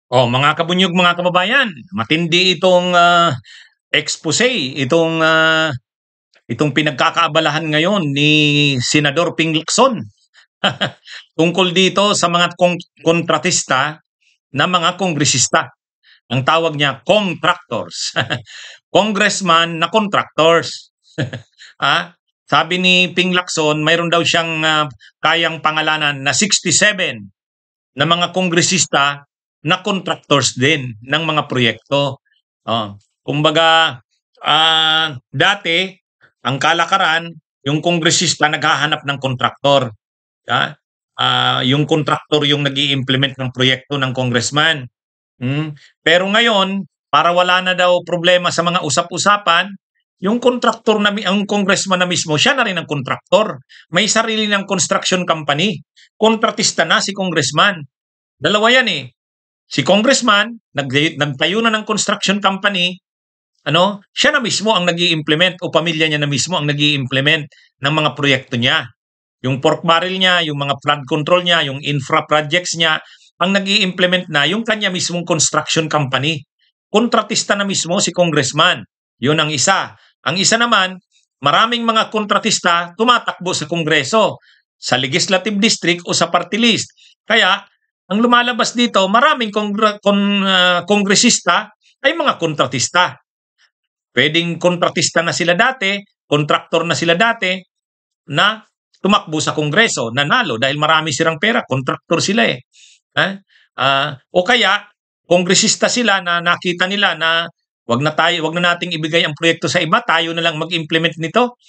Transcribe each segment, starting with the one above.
Oh, mga kabunyog, mga kababayan, matindi itong expose, itong pinagkakaabalahan ngayon ni Senador Ping Lacson tungkol dito sa mga kontratista na mga kongresista. Ang tawag niya contractors. Congressman na contractors. ah, Sabi ni Ping Lacson, mayroon daw siyang kayang pangalanan na 67 na mga kongresista na contractors din ng mga proyekto. Kumbaga, dati, ang kalakaran, yung kongresista naghahanap ng kontraktor. Yung kontraktor yung nag implement ng proyekto ng congressman. Pero ngayon, para wala na daw problema sa mga usap-usapan, yung kontraktor na ang congressman na mismo, siya na rin ang kontraktor. May sarili ng construction company. Kontratista na si congressman. Dalawa yan eh. Si congressman, nagtayo na ng construction company, siya na mismo ang nag-i-implement o pamilya niya na mismo ang nag-i-implement ng mga proyekto niya. Yung pork barrel niya, yung mga flood control niya, yung infra projects niya, ang nag-i-implement na yung kanya mismong construction company. Kontratista na mismo si congressman. Yun ang isa. Ang isa naman, maraming mga kontratista tumatakbo sa kongreso, sa legislative district o sa party list. Kaya, ang lumalabas dito, maraming kongresista ay mga kontratista. Pwedeng kontratista na sila dati, kontraktor na sila dati, na tumakbo sa kongreso, nanalo dahil marami silang pera, kontraktor sila eh. O kaya, kongresista sila na nakita nila na wag na nating ibigay ang proyekto sa iba, tayo na lang mag-implement nito.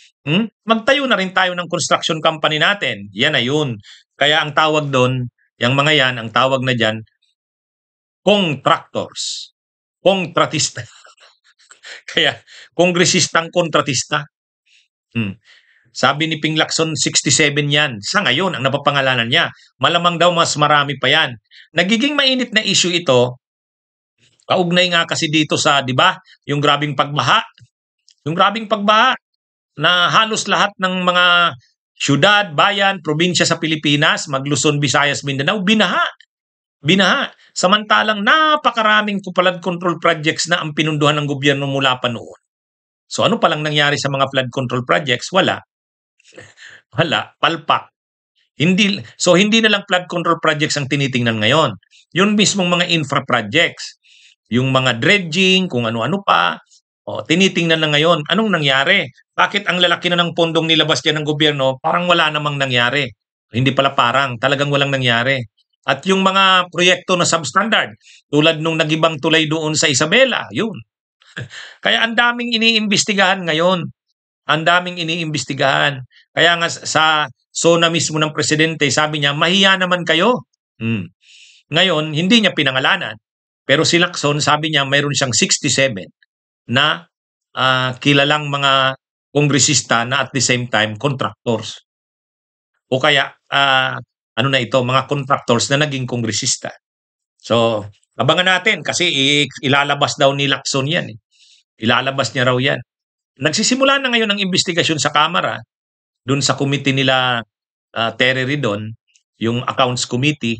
Magtayo na rin tayo ng construction company natin. Yan na yun. Kaya ang tawag doon, yung mga yan, ang tawag na dyan, contractors. Kontratista. Kaya, kongresistang kontratista. Sabi ni Ping Lacson, 67 yan. Sa ngayon, ang napapangalanan niya. Malamang daw mas marami pa yan. Nagiging mainit na issue ito, kaugnay nga kasi dito sa, di ba, yung grabing pagbaha. Yung grabing pagbaha na halos lahat ng mga syudad, bayan, probinsya sa Pilipinas, Luzon, Visayas, Mindanao, binaha. Samantalang napakaraming flood control projects na ang pinunduhan ng gobyerno mula pa noon. So ano palang nangyari sa mga flood control projects? Wala, palpak. Hindi na lang flood control projects ang tinitingnan ngayon. Yung mismong mga infra projects, yung mga dredging, kung ano-ano pa, tinitingnan na ngayon. Anong nangyari? Bakit ang lalaki na ng pondong nilabas dyan ng gobyerno, parang wala namang nangyari? Hindi pala parang, talagang walang nangyari. At yung mga proyekto na substandard, tulad nung nagibang tulay doon sa Isabela, yun. Kaya ang daming iniimbestigahan ngayon. Ang daming iniimbestigahan. Kaya nga sa SONA mismo ng presidente, sabi niya, mahiya naman kayo. Ngayon, hindi niya pinangalanan. Pero si Lacson, sabi niya, mayroon siyang 67 na kilalang mga kongresista na at the same time contractors. O kaya, mga contractors na naging kongresista. So, abangan natin kasi ilalabas daw ni Lacson yan. Ilalabas niya raw yan. Nagsisimula na ngayon ang investigasyon sa Kamara, dun sa committee nila Terry Ridon, yung Accounts Committee,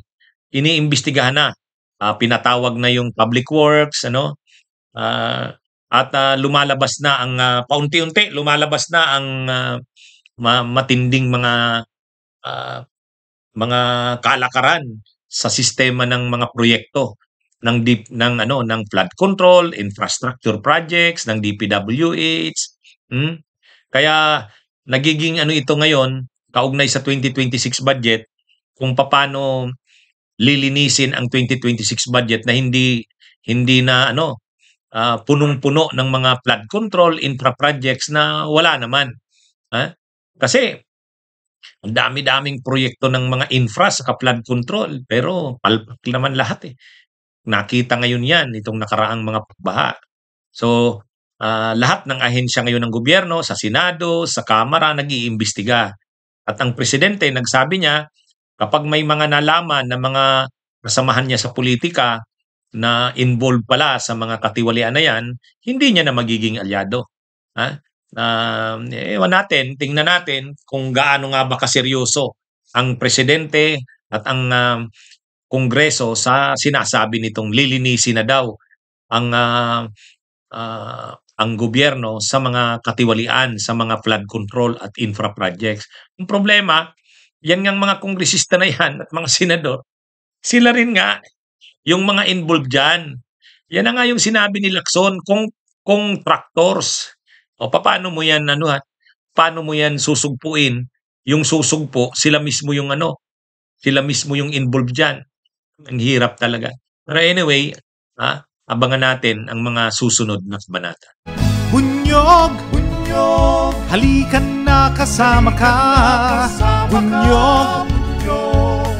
iniimbestigahan na. Pinatawag na yung Public Works, at lumalabas na ang paunti-unti, lumalabas na ang matinding mga kalakaran sa sistema ng mga proyekto ng flood control, infrastructure projects ng DPWH. Kaya nagiging ito ngayon, kaugnay sa 2026 budget, kung paano lilinisin ang 2026 budget na hindi na punong-puno ng mga flood control, infra projects na wala naman. Kasi ang dami-daming proyekto ng mga infra sa flood control, pero palpak naman lahat eh. Nakita ngayon yan, itong nakaraang mga pagbaha. So, lahat ng ahensya ngayon ng gobyerno, sa Senado, sa Kamara, nag-iimbestiga. At ang presidente, nagsabi niya, kapag may mga nalaman na mga kasamahan niya sa politika na involved pala sa mga katiwalian na yan, hindi niya na magiging alyado. Ewan natin, tingnan natin kung gaano nga ba kaseryoso ang presidente at ang Kongreso sa sinasabi nitong lilinisin na daw ang ang gobyerno sa mga katiwalian sa mga flood control at infra projects. Ang problema, yan ngang mga kongresista na yan at mga senador, sila rin nga yung mga involved dyan. Yan na nga yung sinabi ni Lacson, kung tractors. O paano mo yan paano mo yan susugpuin? Yung susugpo, sila mismo yung sila mismo yung involved dyan. Ang hirap talaga. Pero anyway, abangan natin ang mga susunod na kabanata. Bunyog, bunyog, halikan na kasama ka. Bunyog,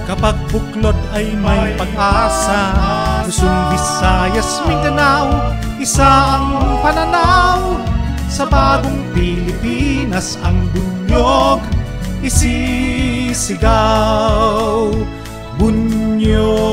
kapag buklod ay may pag-asa. Luzon, Visayas, Mindanao, isa ang pananaw. Sa bagong Pilipinas ang bunyog isisigaw. Bunyog.